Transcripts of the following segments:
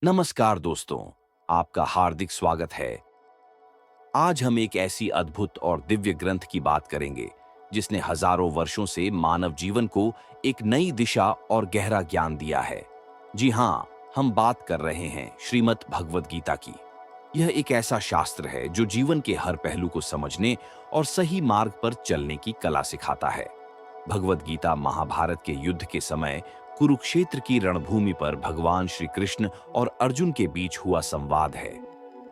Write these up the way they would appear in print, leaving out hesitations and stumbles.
नमस्कार दोस्तों, आपका हार्दिक स्वागत है। आज हम एक ऐसी अद्भुत और दिव्य ग्रंथ की बात करेंगे जिसने हजारों वर्षों से मानव जीवन को एक नई दिशा और गहरा ज्ञान दिया है। जी हाँ, हम बात कर रहे हैं श्रीमद् भगवद गीता की। यह एक ऐसा शास्त्र है जो जीवन के हर पहलू को समझने और सही मार्ग पर चलने की कला सिखाता है। भगवद गीता महाभारत के युद्ध के समय कुरुक्षेत्र की रणभूमि पर भगवान श्री कृष्ण और अर्जुन के बीच हुआ संवाद है।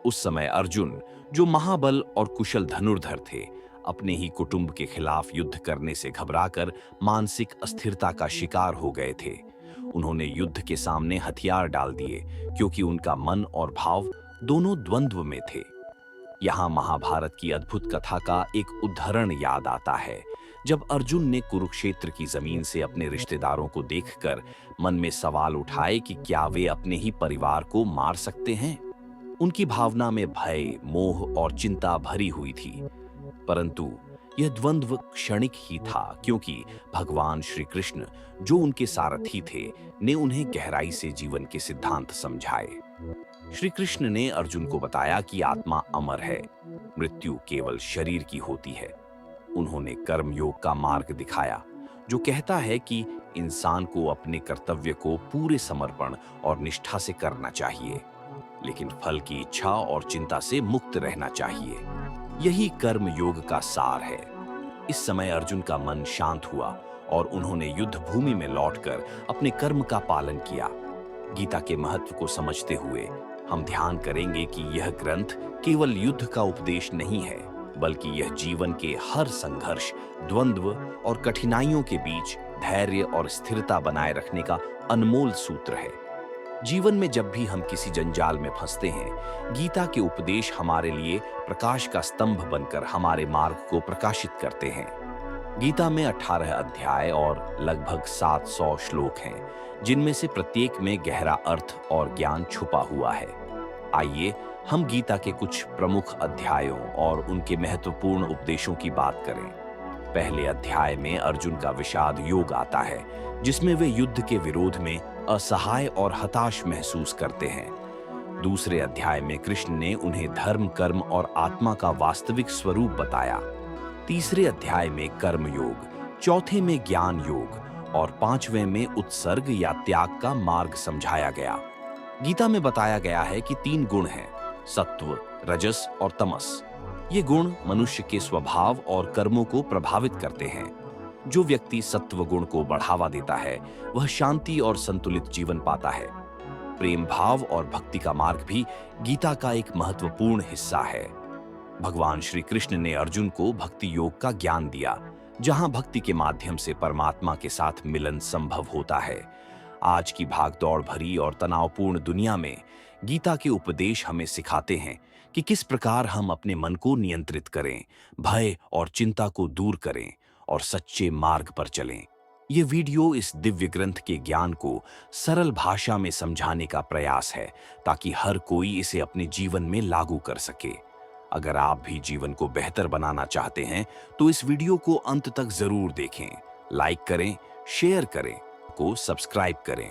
उस समय अर्जुन, जो महाबल और कुशल धनुर्धर थे, अपने ही कुटुंब के खिलाफ युद्ध करने से घबराकर मानसिक अस्थिरता का शिकार हो गए थे। उन्होंने युद्ध के सामने हथियार डाल दिए क्योंकि उनका मन और भाव दोनों द्वंद्व में थे। यहाँ महाभारत की अद्भुत कथा का एक उदाहरण याद आता है, जब अर्जुन ने कुरुक्षेत्र की जमीन से अपने रिश्तेदारों को देखकर मन में सवाल उठाए कि क्या वे अपने ही परिवार को मार सकते हैं। उनकी भावना में भय, मोह और चिंता भरी हुई थी। परंतु यह द्वंद्व क्षणिक ही था, क्योंकि भगवान श्री कृष्ण, जो उनके सारथी थे, ने उन्हें गहराई से जीवन के सिद्धांत समझाए। श्री कृष्ण ने अर्जुन को बताया कि आत्मा अमर है, मृत्यु केवल शरीर की होती है। उन्होंने कर्म योग का मार्ग दिखाया, जो कहता है कि इंसान को अपने कर्तव्य को पूरे समर्पण और निष्ठा से करना चाहिए, लेकिन फल की इच्छा और चिंता से मुक्त रहना चाहिए। यही कर्म योग का सार है। इस समय अर्जुन का मन शांत हुआ और उन्होंने युद्ध भूमि में लौटकर अपने कर्म का पालन किया। गीता के महत्व को समझते हुए हम ध्यान करेंगे कि यह ग्रंथ केवल युद्ध का उपदेश नहीं है, बल्कि यह जीवन के हर संघर्ष, द्वंद्व और कठिनाइयों के बीच धैर्य और स्थिरता बनाए रखने का अनमोल सूत्र है। जीवन में जब भी हम किसी जंजाल में फंसते हैं, गीता के उपदेश हमारे लिए प्रकाश का स्तंभ बनकर हमारे मार्ग को प्रकाशित करते हैं। गीता में 18 अध्याय और लगभग 700 श्लोक हैं, जिनमें से प्रत्येक में गहरा अर्थ और ज्ञान छुपा हुआ है। आइए हम गीता के कुछ प्रमुख अध्यायों और उनके महत्वपूर्ण उपदेशों की बात करें। पहले अध्याय में अर्जुन का विषाद योग आता है, जिसमें वे युद्ध के विरोध में असहाय और हताश महसूस करते हैं। दूसरे अध्याय में कृष्ण ने उन्हें धर्म, कर्म और आत्मा का वास्तविक स्वरूप बताया। तीसरे अध्याय में कर्म योग, चौथे में ज्ञान योग और पांचवें में उत्सर्ग या त्याग का मार्ग समझाया गया। गीता में बताया गया है कि 3 गुण हैं: सत्व, रजस और तमस। ये गुण मनुष्य के स्वभाव और कर्मों को प्रभावित करते हैं। जो व्यक्ति सत्व गुण को बढ़ावा देता है, वह शांति और संतुलित जीवन पाता है। प्रेम भाव और भक्ति का मार्ग भी गीता का एक महत्वपूर्ण हिस्सा है। भगवान श्री कृष्ण ने अर्जुन को भक्ति योग का ज्ञान दिया, जहां भक्ति के माध्यम से परमात्मा के साथ मिलन संभव होता है। आज की भागदौड़ भरी और तनावपूर्ण दुनिया में गीता के उपदेश हमें सिखाते हैं कि किस प्रकार हम अपने मन को नियंत्रित करें, भय और चिंता को दूर करें और सच्चे मार्ग पर चलें। ये वीडियो इस दिव्य ग्रंथ के ज्ञान को सरल भाषा में समझाने का प्रयास है, ताकि हर कोई इसे अपने जीवन में लागू कर सके। अगर आप भी जीवन को बेहतर बनाना चाहते हैं, तो इस वीडियो को अंत तक जरूर देखें, लाइक करें, शेयर करें, को सब्सक्राइब करें।